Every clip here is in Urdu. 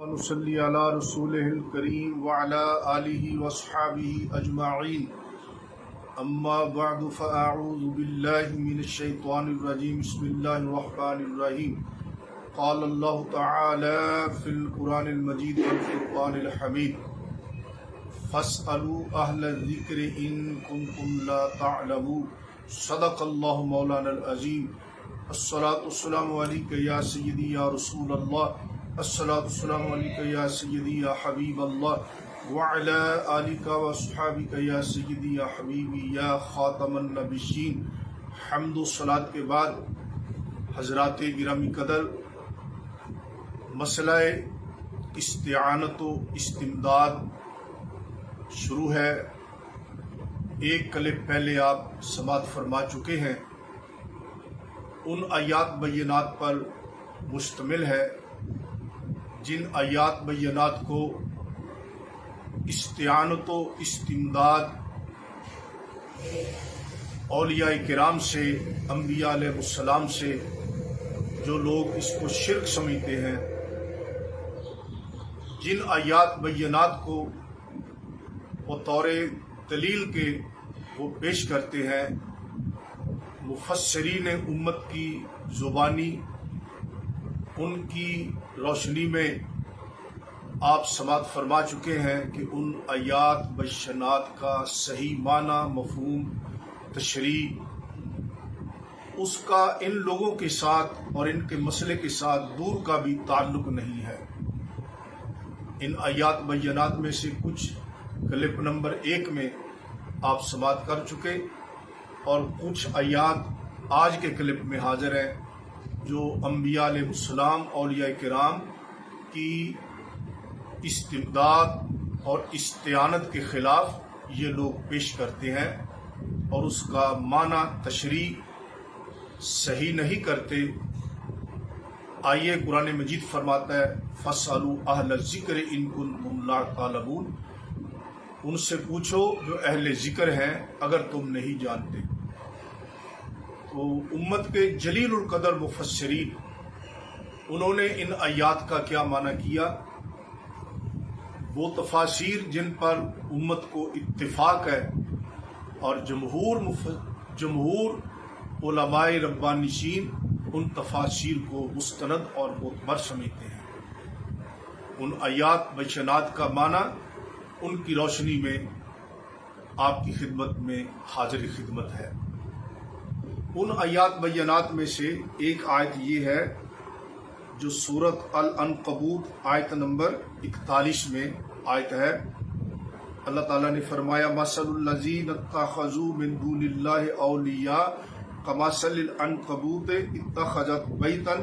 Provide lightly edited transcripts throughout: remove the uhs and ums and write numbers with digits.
ونصلي على رسوله الكريم وعلى آله وصحبه أجمعين أما بعد فأعوذ بالله من الشيطان الرجيم بسم الله الرحمن الرحيم قال الله تعالى في القرآن المجيد والفرقان الحميد فاسألوا أهل الذكر إن كنتم لا تعلمون صدق الله مولانا العظيم الصلاة والسلام عليك يا سيدي يا رسول الله الصلاة والسلام علیکہ یا سیدی یا حبیب اللہ وعلی آلک و صحابک یا سیدی یا حبیبی یا خاتم النبیین۔ حمد و صلاۃ کے بعد حضرات گرامی قدر، مسئلہ استعانت و استمداد شروع ہے۔ ایک کلپ پہلے آپ سماعت فرما چکے ہیں، ان آیات بینات پر مشتمل ہے جن آیات بینات کو استعانت و استمداد اولیاء کرام سے، انبیاء علیہ السلام سے جو لوگ اس کو شرک سمجھتے ہیں، جن آیات بینات کو بطور دلیل کے وہ پیش کرتے ہیں، مفسرین امت کی زبانی ان کی روشنی میں آپ سماعت فرما چکے ہیں کہ ان آیات بینات کا صحیح معنی، مفہوم، تشریح اس کا ان لوگوں کے ساتھ اور ان کے مسئلے کے ساتھ دور کا بھی تعلق نہیں ہے۔ ان آیات بینات میں سے کچھ کلپ نمبر 1 میں آپ سماعت کر چکے، اور کچھ آیات آج کے کلپ میں حاضر ہیں جو انبیاء علیہ السلام، اولیاء کرام کی استمداد اور استعانت کے خلاف یہ لوگ پیش کرتے ہیں اور اس کا معنی، تشریح صحیح نہیں کرتے۔ آئیے قرآن مجید فرماتا ہے فَاسْأَلُوا أَهْلَ الذِّكْرِ إِن كُنتُمْ لَا تَعْلَمُونَ، ان سے پوچھو جو اہل ذکر ہیں اگر تم نہیں جانتے۔ تو امت کے جلیل القدر مفسرین انہوں نے ان آیات کا کیا معنی کیا، وہ تفاسیر جن پر امت کو اتفاق ہے اور جمہور علماء ربانیین ان تفاسیر کو مستند اور معتبر سمجھتے ہیں۔ ان آیات بینات کا معنی ان کی روشنی میں آپ کی خدمت میں حاضر خدمت ہے۔ ان آیات بینات میں سے ایک آیت یہ ہے جو سورۃ العنکبوت آیت نمبر 41 میں آیت ہے۔ اللہ تعالیٰ نے فرمایا مثل الذین اتخذوا من دون اللہ اولیاء کمثل العنکبوت اتخذت بیتا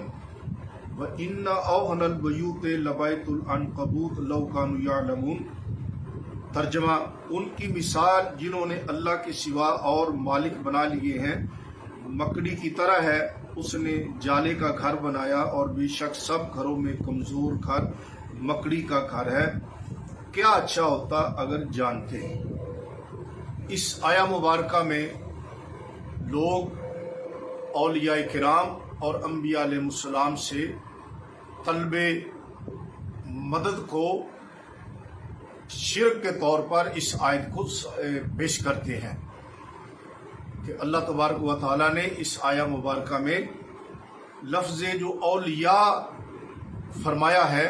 وان اوہن البیوت لبیت العنکبوت لو کانوا یعلمون۔ ترجمہ، ان کی مثال جنہوں نے اللہ کے سوا اور مالک بنا لیے ہیں مکڑی کی طرح ہے، اس نے جالے کا گھر بنایا اور بے شک سب گھروں میں کمزور گھر مکڑی کا گھر ہے، کیا اچھا ہوتا اگر جانتے۔ اس آیا مبارکہ میں لوگ اولیاء کرام اور انبیاء علیہ السلام سے طلب مدد کو شرک کے طور پر اس آیت کو پیش کرتے ہیں کہ اللہ تبارک و تعالیٰ نے اس آیا مبارکہ میں لفظ جو اولیاء فرمایا ہے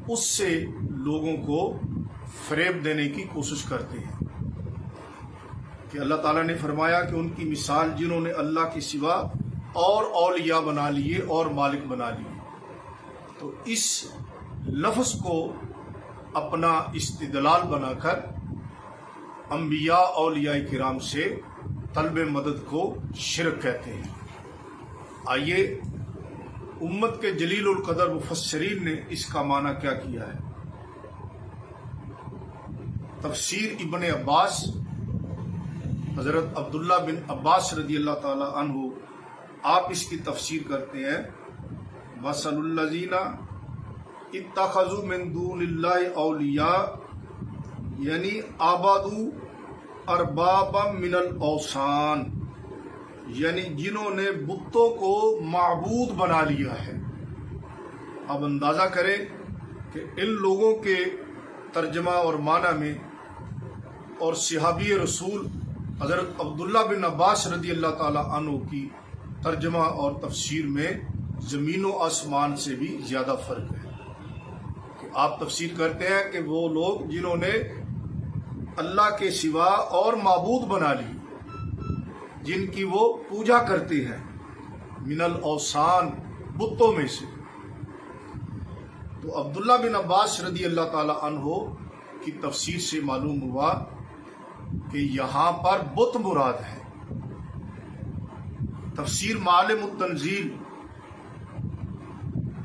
اس سے لوگوں کو فریب دینے کی کوشش کرتے ہیں کہ اللہ تعالیٰ نے فرمایا کہ ان کی مثال جنہوں نے اللہ کے سوا اور اولیاء بنا لیے اور مالک بنا لیے، تو اس لفظ کو اپنا استدلال بنا کر انبیاء اولیاء کرام سے طلب مدد کو شرک کہتے ہیں۔ آئیے امت کے جلیل القدر مفسرین نے اس کا معنی کیا کیا ہے۔ تفسیر ابن عباس، حضرت عبداللہ بن عباس رضی اللہ تعالی عنہ آپ اس کی تفسیر کرتے ہیں مثل الذین اتخذوا من دون اللہ اولیاء، یعنی عبدوا اربابا من الاوثان، یعنی جنہوں نے بتوں کو معبود بنا لیا ہے۔ اب اندازہ کریں کہ ان لوگوں کے ترجمہ اور معنی میں اور صحابی رسول حضرت عبداللہ بن عباس رضی اللہ تعالیٰ عنہ کی ترجمہ اور تفسیر میں زمین و آسمان سے بھی زیادہ فرق ہے. کہ آپ تفسیر کرتے ہیں کہ وہ لوگ جنہوں نے اللہ کے سوا اور معبود بنا لی جن کی وہ پوجا کرتے ہیں من الاوثان بتوں میں سے. تو عبداللہ بن عباس رضی اللہ تعالی عنہ کی تفسیر سے معلوم ہوا کہ یہاں پر بت مراد ہے. تفسیر معالم التنزیل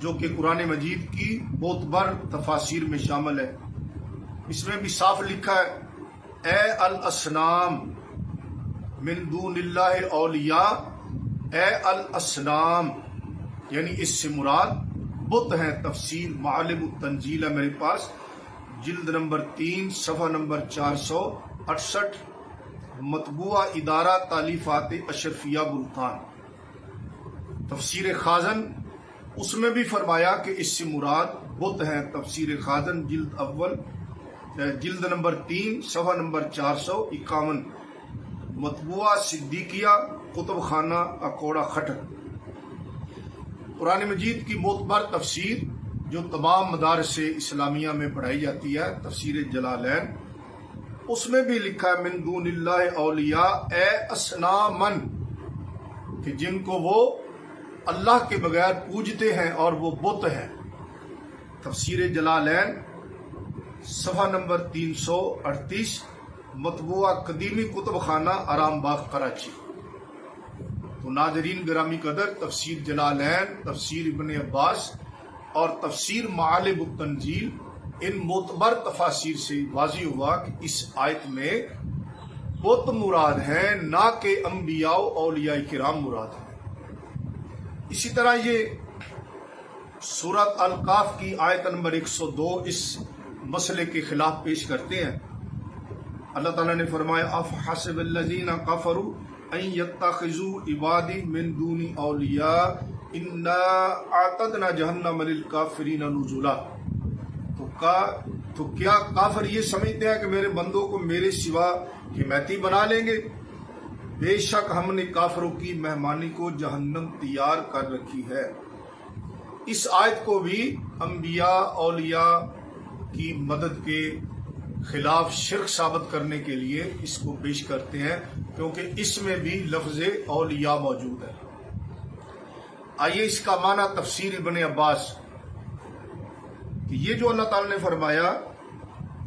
جو کہ قرآن مجید کی معتبر تفاسیر میں شامل ہے، اس میں بھی صاف لکھا ہے اے الاصنام من دون اللہ اولیاء، اے الاصنام یعنی اس سے مراد بت ہیں. تفسیر معالم التنزیل ہے میرے پاس، جلد نمبر 3 صفحہ نمبر 468، مطبوعہ ادارہ تالیفات اشرفیہ ملتان. تفسیر خازن اس میں بھی فرمایا کہ اس سے مراد بت ہیں. تفسیر خازن جلد اول جلد نمبر 3 صفحہ نمبر 451، مطبوعہ صدیقیہ کتب خانہ اکوڑا خٹک. قرآن مجید کی معتبر تفسیر جو تمام مدارس اسلامیہ میں پڑھائی جاتی ہے، تفسیر جلالین، اس میں بھی لکھا ہے من دون اللہ اولیاء اے اصنامن، کہ جن کو وہ اللہ کے بغیر پوجتے ہیں اور وہ بت ہیں. تفسیر جلالین صفحہ نمبر 338، مطبوعہ قدیمی کتب خانہ آرام باغ کراچی. تو ناظرین گرامی قدر، تفسیر جلالین، تفسیر ابن عباس اور تفسیر معالم التنزیل، ان معتبر تفاسیر سے واضح ہوا کہ اس آیت میں بت مراد ہیں، نہ کہ انبیاء و اولیاء کرام مراد ہیں. اسی طرح یہ سورۃ القاف کی آیت نمبر 102 اس مسئلے کے خلاف پیش کرتے ہیں. اللہ تعالیٰ نے فرمایا افحسب الذین کفروا ان یتخذوا عبادی من دونی اولیاء انا اعتدنا جہنم للکافرین نزلا. تو کیا کافر یہ سمجھتے ہیں کہ میرے بندوں کو میرے سوا حمایتی بنا لیں گے؟ بے شک ہم نے کافروں کی مہمانی کو جہنم تیار کر رکھی ہے. اس آیت کو بھی انبیاء اولیاء کی مدد کے خلاف شرک ثابت کرنے کے لیے اس کو پیش کرتے ہیں، کیونکہ اس میں بھی لفظ اولیاء موجود ہے. آئیے اس کا معنی تفسیر ابن عباس، کہ یہ جو اللہ تعالی نے فرمایا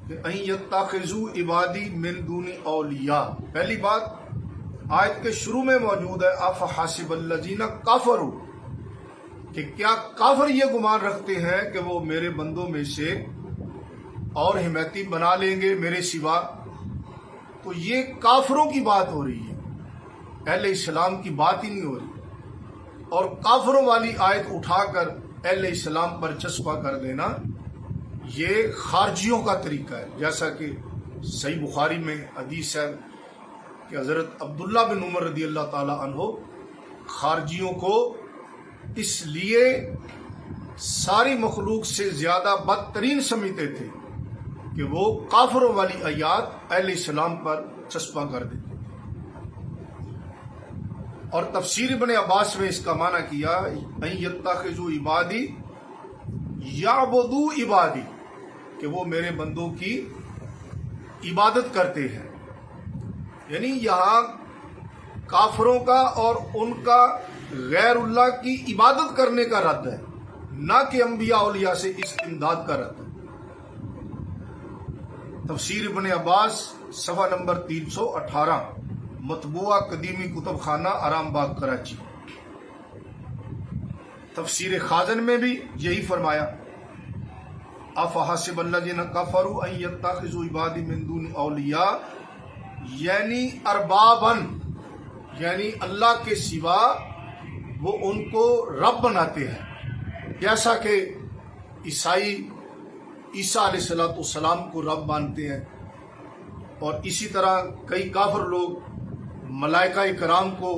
کہ ان یتخذوا عبادی من دونی اولیاء، پہلی بات آیت کے شروع میں موجود ہے افحسب الذین کفروا، کہ کیا کافر یہ گمان رکھتے ہیں کہ وہ میرے بندوں میں سے اور حمایتی بنا لیں گے میرے سوا. تو یہ کافروں کی بات ہو رہی ہے، اہل اسلام کی بات ہی نہیں ہو رہی. اور کافروں والی آیت اٹھا کر اہل اسلام پر چسپاں کر دینا یہ خارجیوں کا طریقہ ہے. جیسا کہ صحیح بخاری میں حدیث ہے کہ حضرت عبداللہ بن عمر رضی اللہ تعالی عنہ خارجیوں کو اس لیے ساری مخلوق سے زیادہ بدترین سمجھتے تھے کہ وہ کافروں والی آیات اہل اسلام پر چسپاں کر دیتے. اور تفسیر ابن عباس میں اس کا معنی کیا ان یتخذوا عبادی یعبدوا عبادی، کہ وہ میرے بندوں کی عبادت کرتے ہیں. یعنی یہاں کافروں کا اور ان کا غیر اللہ کی عبادت کرنے کا رد ہے، نہ کہ انبیاء اولیاء سے اس امداد کا رد ہے. تفسیر ابن عباس صفحہ نمبر 318، مطبوعہ قدیمی کتب خانہ آرام باغ کراچی. تفسیر خازن میں بھی یہی فرمایا افحسب الذین کفروا ان یتخذوا عبادی من دونی اولیاء، یعنی اربابن، یعنی اللہ کے سوا وہ ان کو رب بناتے ہیں. جیسا کہ عیسائی عیسیٰ علیہ السلام کو رب مانتے ہیں، اور اسی طرح کئی کافر لوگ ملائکہ کرام کو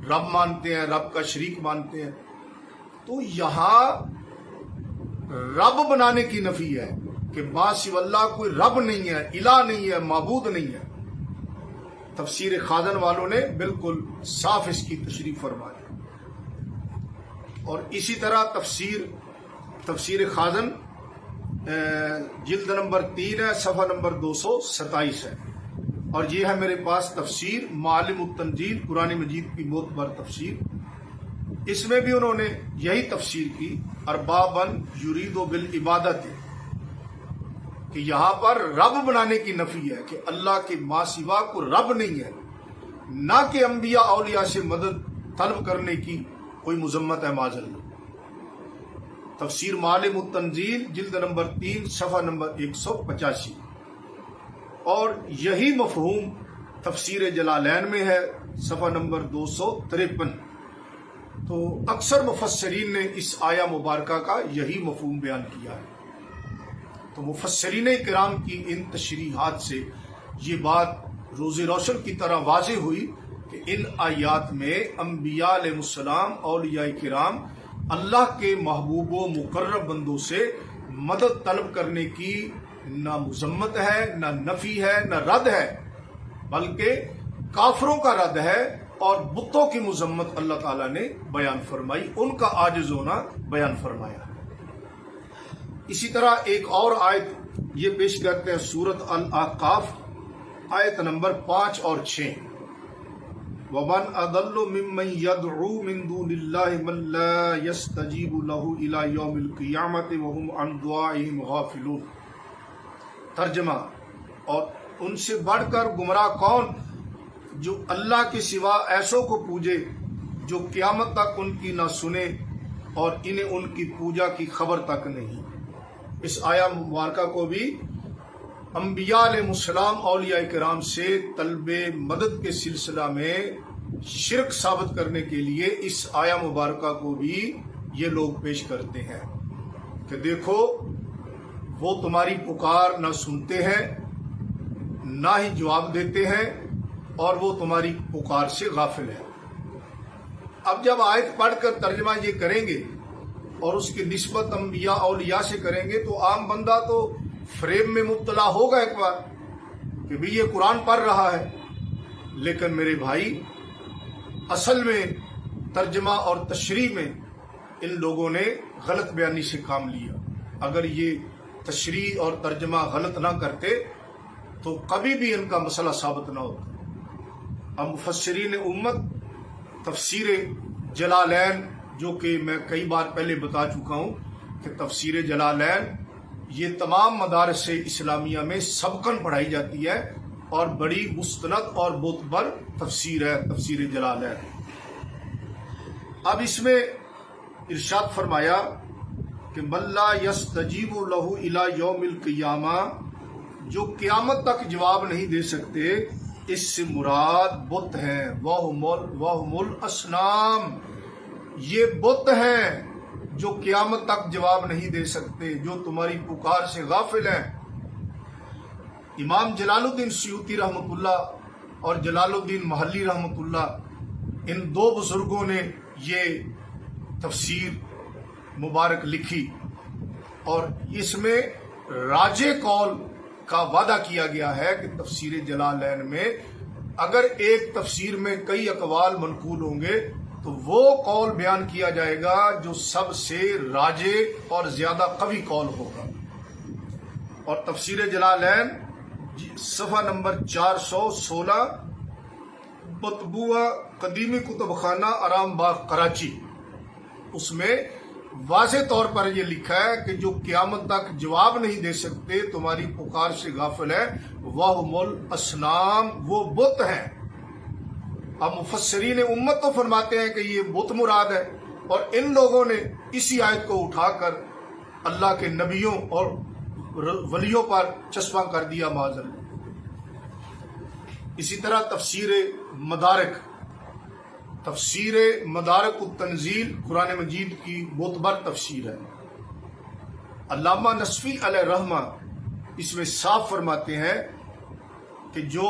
رب مانتے ہیں، رب کا شریک مانتے ہیں. تو یہاں رب بنانے کی نفی ہے کہ ما سوا اللہ کوئی رب نہیں ہے، الہ نہیں ہے، معبود نہیں ہے۔ تفسیر خازن والوں نے بالکل صاف اس کی تشریح فرمائی۔ اور اسی طرح تفسیر خازن جلد نمبر 3 ہے، صفحہ نمبر 227 ہے، اور یہ ہے میرے پاس تفسیر معالم التنزیل قرآن مجید کی معتبر تفسیر۔ اس میں بھی انہوں نے یہی تفسیر کی، اربابن یرید بالعبادت، کہ یہاں پر رب بنانے کی نفی ہے کہ اللہ کے ما سوا کو رب نہیں ہے، نہ کہ انبیاء اولیاء سے مدد طلب کرنے کی کوئی مذمت ہے معاذ اللہ۔ تفسیر معالم التنزیل جلد نمبر 3 صفحہ نمبر 185، اور یہی مفہوم تفسیر جلالین میں ہے، صفحہ نمبر 253۔ تو اکثر مفسرین نے اس آیہ مبارکہ کا یہی مفہوم بیان کیا ہے۔ تو مفسرین کرام کی ان تشریحات سے یہ بات روز روشن کی طرح واضح ہوئی کہ ان آیات میں انبیاء علیہ السلام، اولیاء کرام اللہ کے محبوب و مقرب بندوں سے مدد طلب کرنے کی نہ مذمت ہے، نہ نفی ہے، نہ رد ہے، بلکہ کافروں کا رد ہے اور بتوں کی مذمت اللہ تعالیٰ نے بیان فرمائی، ان کا عاجز ہونا بیان فرمایا۔ اسی طرح ایک اور آیت یہ پیش کرتے ہیں، سورۃ الاحقاف آیت نمبر 5 اور 6، وَمَنْ أَضَلُّ مِمَّنْ يَدْعُو مِن دُونِ اللَّهِ مَن لَّا يَسْتَجِيبُ لَهُ إِلَىٰ يَوْمِ الْقِيَامَةِ وَهُمْ عَن دُعَائِهِمْ غَافِلُونَ۔ ترجمہ، اور ان سے بڑھ کر گمراہ کون جو اللہ کے سوا ایسوں کو پوجے جو قیامت تک ان کی نہ سنے اور انہیں ان کی پوجا کی خبر تک نہیں۔ اس آیہ مبارکہ کو بھی انبیاء علیہ السلام، اولیاء کرام سے طلب مدد کے سلسلہ میں شرک ثابت کرنے کے لیے اس آیہ مبارکہ کو بھی یہ لوگ پیش کرتے ہیں کہ دیکھو وہ تمہاری پکار نہ سنتے ہیں، نہ ہی جواب دیتے ہیں، اور وہ تمہاری پکار سے غافل ہے۔ اب جب آیت پڑھ کر ترجمہ یہ کریں گے اور اس کی نسبت انبیاء اولیاء سے کریں گے تو عام بندہ تو فریب میں مبتلا ہوگا ایک بار کہ بھی یہ قرآن پڑھ رہا ہے، لیکن میرے بھائی اصل میں ترجمہ اور تشریح میں ان لوگوں نے غلط بیانی سے کام لیا۔ اگر یہ تشریح اور ترجمہ غلط نہ کرتے تو کبھی بھی ان کا مسئلہ ثابت نہ ہوتا۔ اب مفسرین امت تفسیر جلالین، جو کہ میں کئی بار پہلے بتا چکا ہوں کہ تفسیر جلالین یہ تمام مدارس اسلامیہ میں سبقاً پڑھائی جاتی ہے اور بڑی مستند اور معتبر تفسیر ہے تفسیر جلالین۔ اب اس میں ارشاد فرمایا کہ من لا یستجیب لہ الی یوم القیامہ، جو قیامت تک جواب نہیں دے سکتے، اس سے مراد بت ہیں، وَهُمُ الْأَصْنَامُ، یہ بت ہیں جو قیامت تک جواب نہیں دے سکتے، جو تمہاری پکار سے غافل ہیں۔ امام جلال الدین سیوطی رحمۃ اللہ اور جلال الدین محلی رحمۃ اللہ، ان دو بزرگوں نے یہ تفسیر مبارک لکھی، اور اس میں راجح قول کا وعدہ کیا گیا ہے کہ تفسیر جلالین میں اگر ایک تفسیر میں کئی اقوال منقول ہوں گے تو وہ قول بیان کیا جائے گا جو سب سے راجح اور زیادہ قوی قول ہوگا۔ اور تفسیر جلالین صفحہ نمبر 416، مطبوعہ قدیمی کتب خانہ آرام باغ کراچی، اس میں واضح طور پر یہ لکھا ہے کہ جو قیامت تک جواب نہیں دے سکتے، تمہاری پکار سے غافل ہے، وَهُمُ الْأَصْنَامُ، وہ بت ہیں۔ اب مفسرین امت تو فرماتے ہیں کہ یہ بت مراد ہے، اور ان لوگوں نے اسی آیت کو اٹھا کر اللہ کے نبیوں اور ولیوں پر چسپاں کر دیا معاذ اللہ۔ اسی طرح تفسیر مدارک التنزیل قرآن مجید کی معتبر تفسیر ہے۔ علامہ نصفی علیہ رحمہ اس میں صاف فرماتے ہیں کہ جو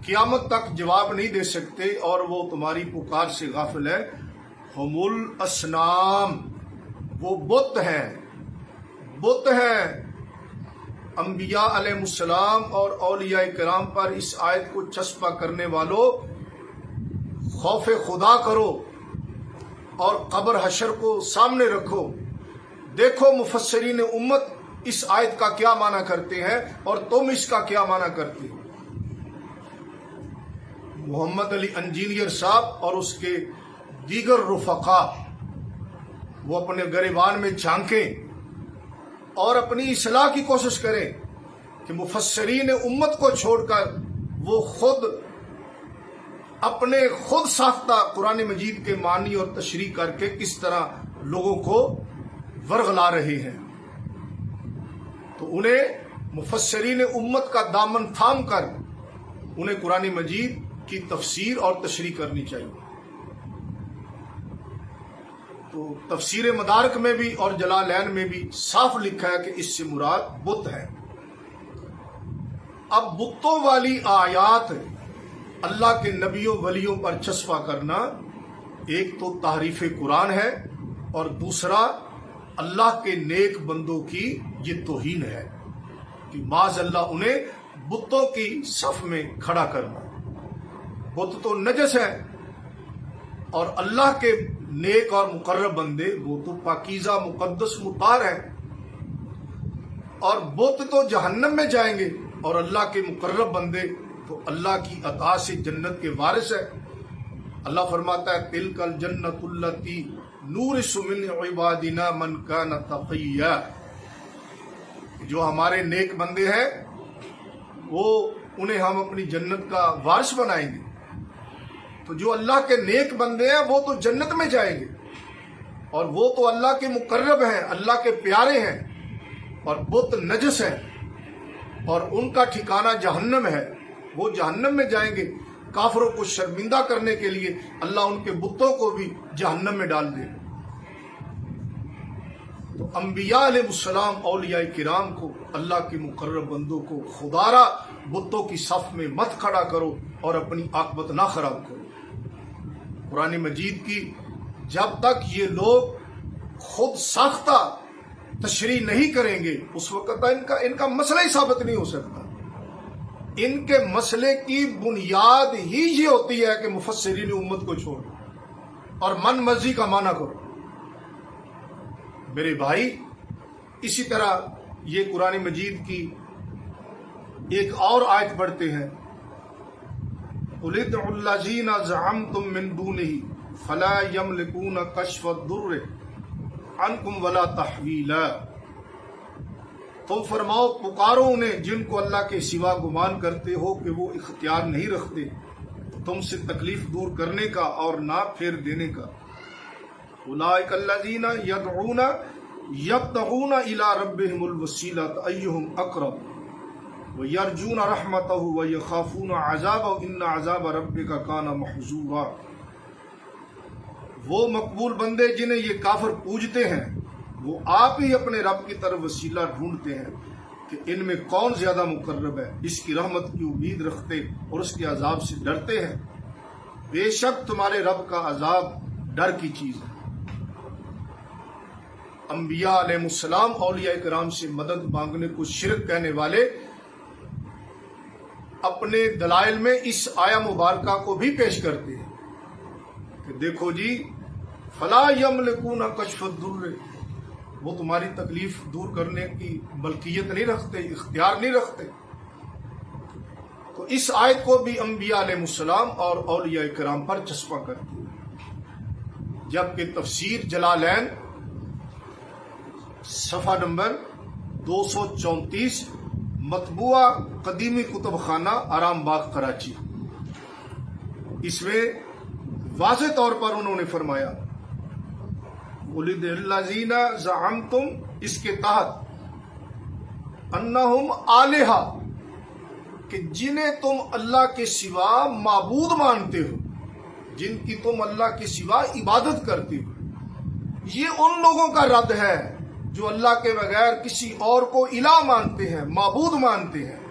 قیامت تک جواب نہیں دے سکتے اور وہ تمہاری پکار سے غافل ہے، ہم الاصنام، وہ بت ہیں۔ بت ہیں انبیاء علیہ السلام اور اولیاء کرام پر اس آیت کو چسپاں کرنے والوں، خوف خدا کرو اور قبر حشر کو سامنے رکھو. دیکھو مفسرین امت اس آیت کا کیا معنی کرتے ہیں اور تم اس کا کیا معنی کرتے ہو. محمد علی انجینئر صاحب اور اس کے دیگر رفقا وہ اپنے گریبان میں جھانکیں اور اپنی اصلاح کی کوشش کریں کہ مفسرین امت کو چھوڑ کر وہ خود اپنے خود ساختہ قرآن مجید کے معنی اور تشریح کر کے کس طرح لوگوں کو ورغلا رہے ہیں. تو انہیں مفسرین امت کا دامن تھام کر انہیں قرآن مجید کی تفسیر اور تشریح کرنی چاہیے. تو تفسیر مدارک میں بھی اور جلالین میں بھی صاف لکھا ہے کہ اس سے مراد بت ہے. اب بتوں والی آیات اللہ کے نبیوں ولیوں پر چسپاں کرنا ایک تو تحریف قرآن ہے اور دوسرا اللہ کے نیک بندوں کی یہ توہین ہے کہ معاذ اللہ انہیں بتوں کی صف میں کھڑا کرنا. بت تو نجس ہے اور اللہ کے نیک اور مقرب بندے وہ تو پاکیزہ مقدس مطہر ہیں، اور بت تو جہنم میں جائیں گے اور اللہ کے مقرب بندے تو اللہ کی عطا سے جنت کے وارث ہے. اللہ فرماتا ہے تلک الجنۃ التی نورث من عبادنا من کان تقیا. جو ہمارے نیک بندے ہیں وہ انہیں ہم اپنی جنت کا وارث بنائیں گے. تو جو اللہ کے نیک بندے ہیں وہ تو جنت میں جائیں گے اور وہ تو اللہ کے مقرب ہیں، اللہ کے پیارے ہیں، اور بت نجس ہیں اور ان کا ٹھکانہ جہنم ہے، وہ جہنم میں جائیں گے. کافروں کو شرمندہ کرنے کے لیے اللہ ان کے بتوں کو بھی جہنم میں ڈال دے. تو انبیاء علیہ السلام اولیاء کرام کو، اللہ کے مقرب بندوں کو خدارا بتوں کی صف میں مت کھڑا کرو اور اپنی عاقبت نہ خراب کرو. قرآن مجید کی جب تک یہ لوگ خود ساختہ تشریح نہیں کریں گے اس وقت ان کا مسئلہ ہی ثابت نہیں ہو سکتا. ان کے مسئلے کی بنیاد ہی یہ ہوتی ہے کہ مفسرین امت کو چھوڑو اور من مرضی کا معنی کرو. میرے بھائی، اسی طرح یہ قرآن مجید کی ایک اور آیت پڑھتے ہیں قُلِ ادْعُوا الَّذِينَ زَعَمْتُم مِّن دُونِهِ فَلَا يَمْلِكُونَ كَشْفَ الضُّرِّ عَنكُمْ وَلَا تَحْوِيلًا. تم فرماؤ پکارو انہیں جن کو اللہ کے سوا گمان کرتے ہو کہ وہ اختیار نہیں رکھتے تم سے تکلیف دور کرنے کا اور نہ پھیر دینے کا. اولئک الذین یدعون یبتغون الی ربہم الوسیلۃ ایہم اقرب وَيَرْجُونَ رَحْمَتَهُ وَيَخَافُونَ عَذَابَهُ إِنَّ عَذَابَ رَبِّكَ كَانَ مَحْذُورًا. وہ مقبول بندے جنہیں یہ کافر پوجتے ہیں وہ آپ ہی اپنے رب کی طرف وسیلہ ڈھونڈتے ہیں کہ ان میں کون زیادہ مقرب ہے، اس کی رحمت کی امید رکھتے اور اس کے عذاب سے ڈرتے ہیں. بے شک تمہارے رب کا عذاب ڈر کی چیز ہے. انبیاء علیہ السلام اولیاء کرام سے مدد مانگنے کو شرک کہنے والے اپنے دلائل میں اس آیہ مبارکہ کو بھی پیش کرتے ہیں کہ دیکھو جی فلا یملکون کشف الضر، وہ تمہاری تکلیف دور کرنے کی ملکیت نہیں رکھتے، اختیار نہیں رکھتے. تو اس آیت کو بھی انبیاء علیہ السلام اور اولیاء کرام پر چسپاں کرتے ہیں. جبکہ تفسیر جلالین صفحہ نمبر 234 مطبوعہ قدیمی کتب خانہ آرام باغ کراچی، اس میں واضح طور پر انہوں نے فرمایا وَلِدِ الَّذِينَ زَعَمْتُمْ، اس کے تحت انہم آلہہ، کہ جنہیں تم اللہ کے سوا معبود مانتے ہو، جن کی تم اللہ کے سوا عبادت کرتے ہو. یہ ان لوگوں کا رد ہے جو اللہ کے بغیر کسی اور کو الہ مانتے ہیں، معبود مانتے ہیں.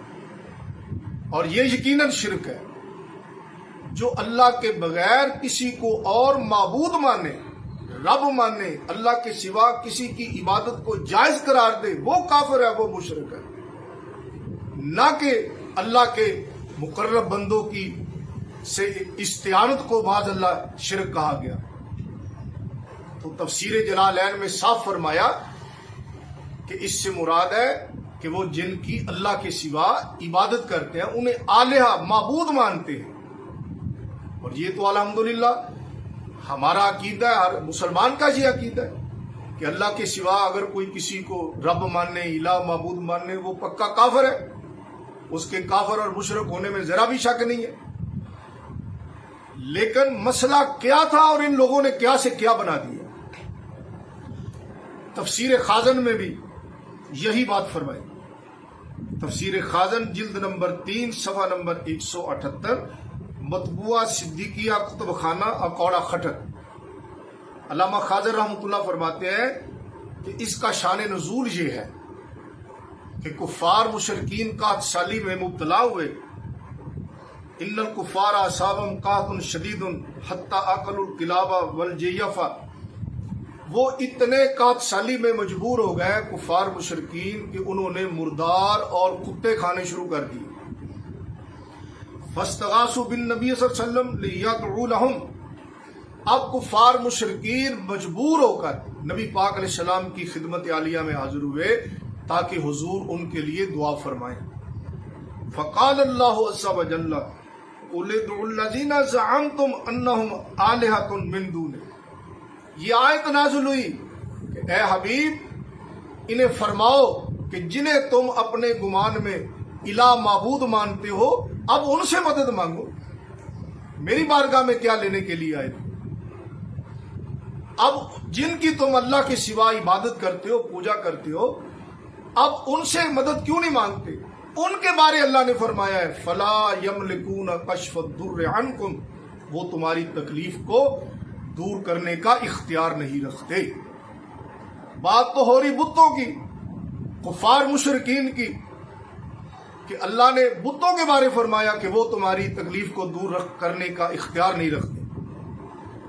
اور یہ یقیناً شرک ہے. جو اللہ کے بغیر کسی کو اور معبود مانے رب مانے، اللہ کے سوا کسی کی عبادت کو جائز قرار دے، وہ کافر ہے، وہ مشرک ہے، نہ کہ اللہ کے مقرب بندوں کی سے استعانت کو بعض اللہ شرک کہا گیا۔ تو تفسیر جلالین میں صاف فرمایا کہ اس سے مراد ہے کہ وہ جن کی اللہ کے سوا عبادت کرتے ہیں انہیں آلہہ معبود مانتے ہیں، اور یہ تو الحمدللہ ہمارا عقیدہ ہے، ہر مسلمان کا یہ عقیدہ ہے کہ اللہ کے سوا اگر کوئی کسی کو رب ماننے، الہ معبود ماننے، وہ پکا کافر ہے، اس کے کافر اور مشرک ہونے میں ذرا بھی شک نہیں ہے۔ لیکن مسئلہ کیا تھا اور ان لوگوں نے کیا سے کیا بنا دیا؟ تفسیر خازن میں بھی یہی بات فرمائی۔ تفسیر خازن جلد نمبر 3 صفحہ نمبر 178، مطبوعہ صدیقیہ کتب خانہ اکوڑا خٹک۔ علامہ خازن رحمۃ اللہ فرماتے ہیں کہ اس کا شان نزول یہ ہے کہ کفار مشرکین قحط سالی میں مبتلا ہوئے، ان الکفار اصابہم قحط شدید حتی اکلوا الکلاب والجیفہ، وہ اتنے قحط سالی میں مجبور ہو گئے کفار مشرکین کہ انہوں نے مردار اور کتے کھانے شروع کر دیے۔ فاستغاثوا بالنبی صلی اللہ علیہ وسلم لیدعوا لهم، اب کفار مشرکین مجبور ہو کر نبی پاک علیہ السلام کی خدمت عالیہ میں حاضر ہوئے تاکہ حضور ان کے لیے دعا فرمائیں۔ فقال اللہ عز وجل قل ادعوا الذین زعمتم انہم آلہۃ من دونہ، یہ آیت نازل ہوئی کہ اے حبیب انہیں فرماؤ کہ جنہیں تم اپنے گمان میں الہ معبود مانتے ہو اب ان سے مدد مانگو، میری بارگاہ میں کیا لینے کے لیے آئے؟ اب جن کی تم اللہ کے سوا عبادت کرتے ہو، پوجا کرتے ہو، اب ان سے مدد کیوں نہیں مانگتے؟ ان کے بارے اللہ نے فرمایا ہے فلا یملکون کشف الضر عنکم، وہ تمہاری تکلیف کو دور کرنے کا اختیار نہیں رکھتے۔ بات تو ہو رہی بتوں کی، کفار مشرکین کی، کہ اللہ نے بتوں کے بارے فرمایا کہ وہ تمہاری تکلیف کو دور کرنے کا اختیار نہیں رکھتے،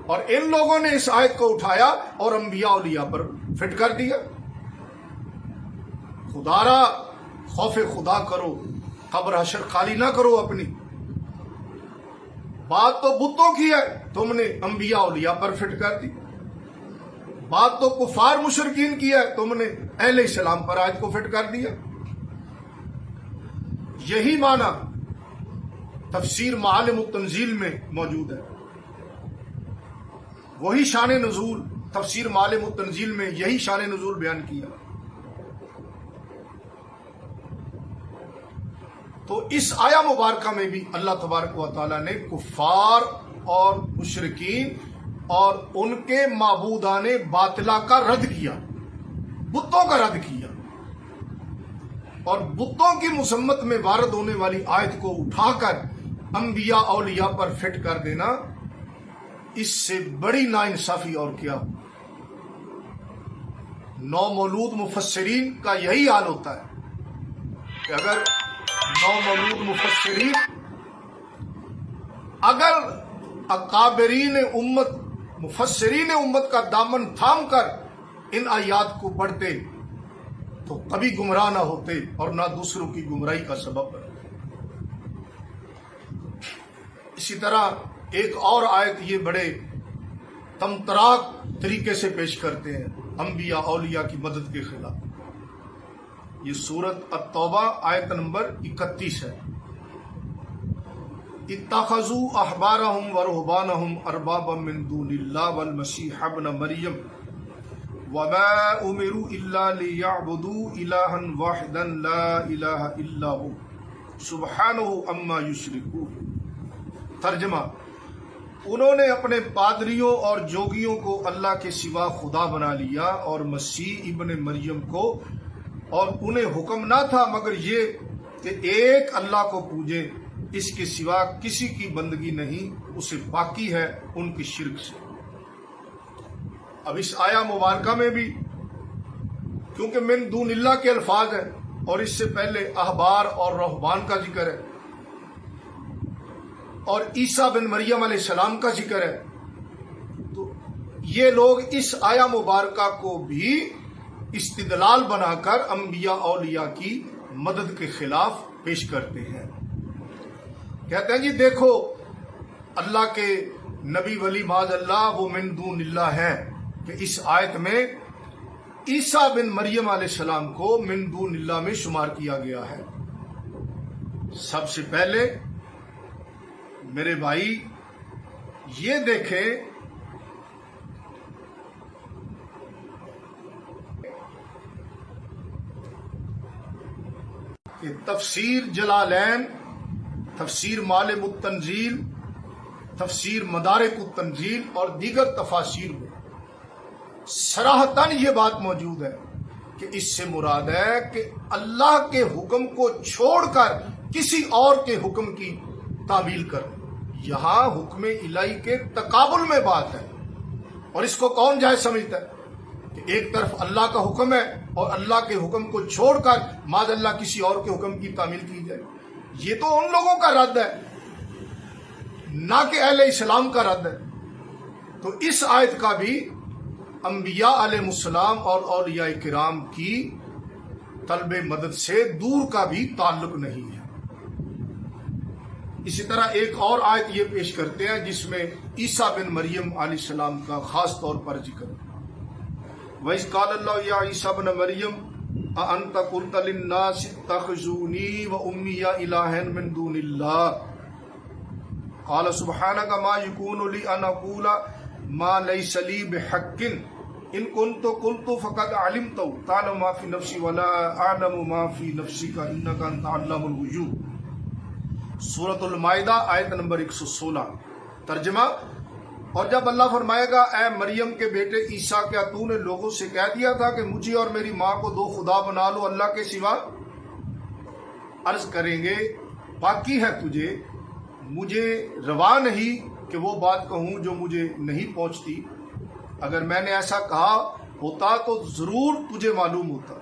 اور ان لوگوں نے اس آیت کو اٹھایا اور انبیاء اولیاء پر فٹ کر دیا۔ خدا را خوف خدا کرو، قبر حشر خالی نہ کرو اپنی۔ بات تو بتوں کی ہے، تم نے انبیاء اولیاء پر فٹ کر دی۔ بات تو کفار مشرکین کی ہے، تم نے اہل اسلام پر آیت کو فٹ کر دیا۔ یہی معنی تفسیر معالم التنزیل میں موجود ہے، وہی شان نزول تفسیر معالم التنزیل میں یہی شان نزول بیان کیا۔ تو اس آیا مبارکہ میں بھی اللہ تبارک و تعالیٰ نے کفار اور مشرکین اور ان کے معبودان باطلہ کا رد کیا، بتوں کا رد کیا، اور بتوں کی مذمت میں وارد ہونے والی آیت کو اٹھا کر انبیاء اولیاء پر فٹ کر دینا، اس سے بڑی ناانصافی اور کیا؟ نو مولود مفسرین کا یہی حال ہوتا ہے کہ اگر نو مولود مفسرین اگر اکابرین امت مفسرین امت کا دامن تھام کر ان آیات کو پڑھتے تو کبھی گمراہ نہ ہوتے اور نہ دوسروں کی گمراہی کا سبب بنتے۔ اسی طرح ایک اور آیت یہ بڑے تمطراق طریقے سے پیش کرتے ہیں انبیاء اولیاء کی مدد کے خلاف۔ یہ سورت التوبہ آیت نمبر 31 ہے۔ اتخذوا احبارهم ورهبانهم اربابا من دون اللہ والمسیح ابن مریم وما امروا الا ليعبدوا الها واحدا لا اله الا هو سبحانہ عما یشرکون۔ ترجمہ، انہوں نے اپنے پادریوں اور جوگیوں کو اللہ کے سوا خدا بنا لیا اور مسیح ابن مریم کو، اور انہیں حکم نہ تھا مگر یہ کہ ایک اللہ کو پوجیں، اس کے سوا کسی کی بندگی نہیں، اسے باقی ہے ان کی شرک سے۔ اب اس آیا مبارکہ میں بھی کیونکہ من دون اللہ کے الفاظ ہیں اور اس سے پہلے احبار اور رہبان کا ذکر ہے اور عیسیٰ بن مریم علیہ السلام کا ذکر ہے، تو یہ لوگ اس آیا مبارکہ کو بھی استدلال بنا کر انبیاء اولیاء کی مدد کے خلاف پیش کرتے ہیں. کہتے ہیں جی دیکھو اللہ کے نبی ولی معاذ اللہ وہ من دون اللہ ہے کہ اس آیت میں عیسیٰ بن مریم علیہ السلام کو من دون اللہ میں شمار کیا گیا ہے. سب سے پہلے میرے بھائی یہ دیکھیں کہ تفسیر جلالین، تفسیر معالم التنزیل، تفسیر مدارک التنزیل اور دیگر تفاسیر میں صراحتاً یہ بات موجود ہے کہ اس سے مراد ہے کہ اللہ کے حکم کو چھوڑ کر کسی اور کے حکم کی تعمیل کرنا. یہاں حکم الہی کے تقابل میں بات ہے، اور اس کو کون جائز سمجھتا ہے کہ ایک طرف اللہ کا حکم ہے اور اللہ کے حکم کو چھوڑ کر معاذ اللہ کسی اور کے حکم کی تعمیل کی جائے. یہ تو ان لوگوں کا رد ہے، نہ کہ اہل اسلام کا رد ہے. تو اس آیت کا بھی انبیاء علیہ السلام اور اولیاء کرام کی طلب مدد سے دور کا بھی تعلق نہیں ہے. اسی طرح ایک اور آیت یہ پیش کرتے ہیں جس میں عیسیٰ بن مریم علیہ السلام کا خاص طور پر ذکر ہے. وَإِذْ قَالَ اللَّهُ يَا عِيسَىٰ ابْنَ مَرْيَمَ أَأَنْتَ قُلْتَ لِلنَّاسِ اتَّخِذُونِي وَأُمِّيَ إِلَٰهَيْنِ مِن دُونِ اللَّهِ قَالَ سُبْحَانَكَ مَا يَكُونُ لِي أَنْ أَقُولَ مَا لَيْسَ لِي بِحَقٍّ إِن كُنتُ قُلْتُ فَقَدْ عَلِمْتَهُ تَعْلَمُ مَا فِي نَفْسِي وَلَا أَعْلَمُ مَا فِي نَفْسِكَ إِنَّكَ أَنْتَ عَلَّامُ الْغُيُوبِ. سورۃ المائدہ آیت نمبر 116. ترجمہ: اور جب اللہ فرمائے گا اے مریم کے بیٹے عیسیٰ، کیا تو نے لوگوں سے کہہ دیا تھا کہ مجھے اور میری ماں کو دو خدا بنا لو اللہ کے سوا؟ عرض کریں گے باقی ہے تجھے، مجھے روا نہیں کہ وہ بات کہوں جو مجھے نہیں پہنچتی. اگر میں نے ایسا کہا ہوتا تو ضرور تجھے معلوم ہوتا.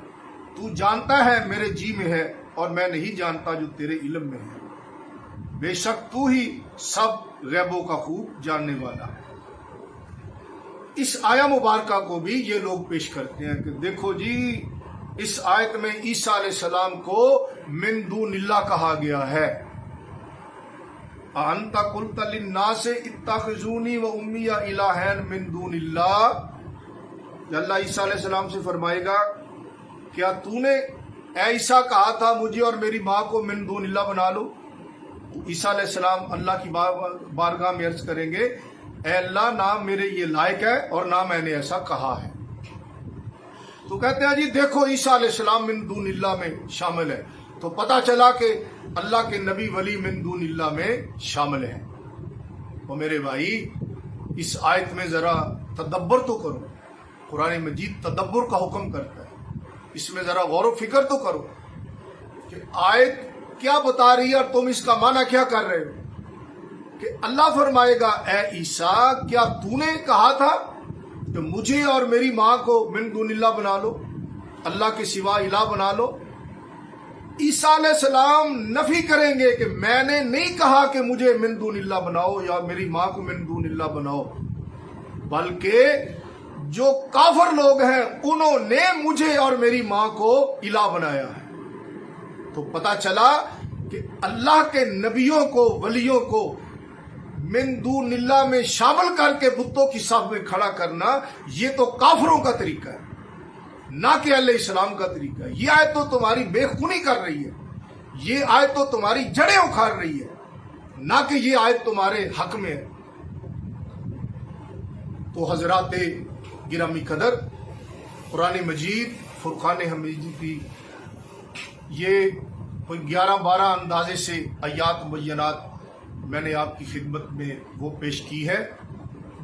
تو جانتا ہے میرے جی میں ہے اور میں نہیں جانتا جو تیرے علم میں ہے. بے شک تو ہی سب غیبوں کا خوب جاننے والا ہے. اس آیا مبارکہ کو بھی یہ لوگ پیش کرتے ہیں کہ دیکھو جی اس آیت میں عیسیٰ علیہ السلام کو من دون اللہ کہا گیا ہے. أَأَنْتَ قُلْتَ لِلنَّاسِ اتَّخِذُونِي وَأُمِّيَ إِلَٰهَيْنِ مِن دُونِ اللَّهِ. اللہ عیسیٰ علیہ السلام سے فرمائے گا کیا تو نے اے عیسیٰ کہا تھا مجھے اور میری ماں کو من دون اللہ بنا لو؟ تو عیسیٰ علیہ السلام اللہ کی بارگاہ میں عرض کریں گے اے اللہ نہ میرے یہ لائق ہے اور نہ میں نے ایسا کہا ہے. تو کہتے ہیں جی دیکھو عیسیٰ علیہ السلام من دون اللہ میں شامل ہے. تو پتہ چلا کہ اللہ کے نبی ولی من دون اللہ میں شامل ہیں. اور میرے بھائی اس آیت میں ذرا تدبر تو کرو. قرآن مجید تدبر کا حکم کرتا ہے. اس میں ذرا غور و فکر تو کرو کہ آیت کیا بتا رہی ہے اور تم اس کا معنی کیا کر رہے ہو. کہ اللہ فرمائے گا اے عیسیٰ کیا تو نے کہا تھا کہ مجھے اور میری ماں کو من دون اللہ بنا لو، اللہ کے سوا الہ بنا لو. عیسیٰ علیہ السلام نفی کریں گے کہ میں نے نہیں کہا کہ مجھے من دون اللہ بناؤ یا میری ماں کو من دون اللہ بناؤ، بلکہ جو کافر لوگ ہیں انہوں نے مجھے اور میری ماں کو الہ بنایا ہے. تو پتہ چلا کہ اللہ کے نبیوں کو ولیوں کو من دون اللہ میں شامل کر کے بتوں کی صف میں کھڑا کرنا یہ تو کافروں کا طریقہ ہے، نہ کہ اہل اسلام کا طریقہ ہے. یہ آیت تو تمہاری بے خونی کر رہی ہے، یہ آیت تو تمہاری جڑیں اکھاڑ رہی ہے، نہ کہ یہ آیت تمہارے حق میں ہے. تو حضرات گرامی قدر، قرآن مجید فرقان حمید کی یہ کوئی 11-12 اندازے سے آیات مبینات میں نے آپ کی خدمت میں وہ پیش کی ہے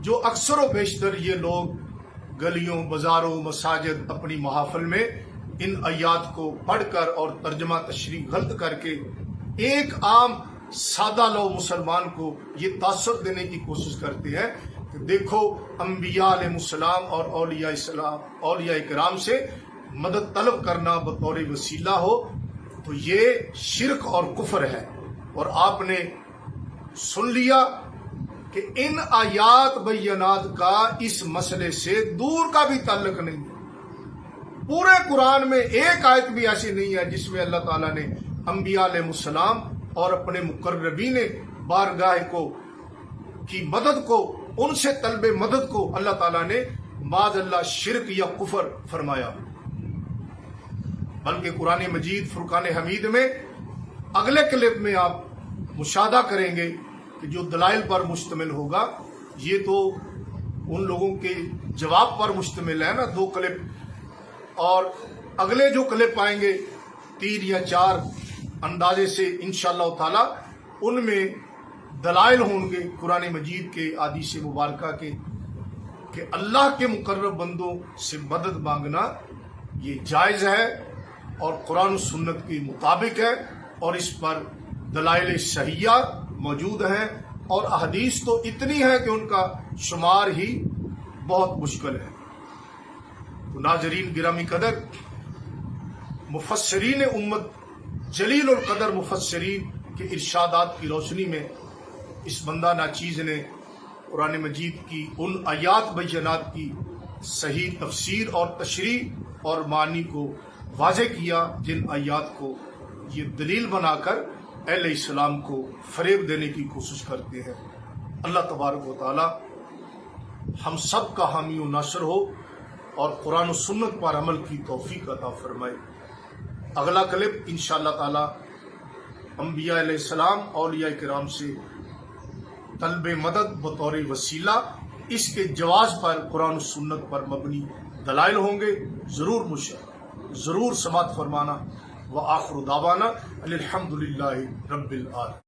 جو اکثر و بیشتر یہ لوگ گلیوں بازاروں مساجد اپنی محافل میں ان آیات کو پڑھ کر اور ترجمہ تشریح غلط کر کے ایک عام سادہ لو مسلمان کو یہ تاثر دینے کی کوشش کرتے ہیں کہ دیکھو انبیاء علیہ السلام اور اولیاء کرام سے مدد طلب کرنا بطور وسیلہ ہو تو یہ شرک اور کفر ہے. اور آپ نے سن لیا کہ ان آیات بینات کا اس مسئلے سے دور کا بھی تعلق نہیں ہے۔ پورے قرآن میں ایک آیت بھی ایسی نہیں ہے جس میں اللہ تعالیٰ نے انبیاء علیہ السلام اور اپنے مقربین بارگاہ کو کی مدد کو، ان سے طلب مدد کو اللہ تعالیٰ نے معاذ اللہ شرک یا کفر فرمایا، بلکہ قرآن مجید فرقان حمید میں اگلے کلپ میں آپ مشاہدہ کریں گے کہ جو دلائل پر مشتمل ہوگا یہ تو ان لوگوں کے جواب پر مشتمل ہے نا، 2 کلپ، اور اگلے جو کلپ آئیں گے 3 یا 4 اندازے سے انشاءاللہ تعالی ان میں دلائل ہوں گے قرآن مجید کے احادیث مبارکہ کے کہ اللہ کے مقرب بندوں سے مدد مانگنا یہ جائز ہے اور قرآن و سنت کے مطابق ہے، اور اس پر دلائل صحیحہ موجود ہیں، اور احادیث تو اتنی ہے کہ ان کا شمار ہی بہت مشکل ہے۔ تو ناظرین گرامی قدر، مفسرین امت جلیل القدر مفسرین کے ارشادات کی روشنی میں اس بندہ ناچیز نے قرآن مجید کی ان آیات بینات کی صحیح تفسیر اور تشریح اور معنی کو واضح کیا جن آیات کو یہ دلیل بنا کر اہل اسلام کو فریب دینے کی کوشش کرتے ہیں۔ اللہ تبارک و تعالی ہم سب کا حامی و ناصر ہو اور قرآن و سنت پر عمل کی توفیق عطا فرمائے۔ اگلا کلپ انشاءاللہ تعالی انبیاء علیہ السلام اولیاء کرام سے طلب مدد بطور وسیلہ، اس کے جواز پر قرآن و سنت پر مبنی دلائل ہوں گے، ضرور سماعت فرمانا۔ وآخر دعوانا الحمدللہ رب العالمین۔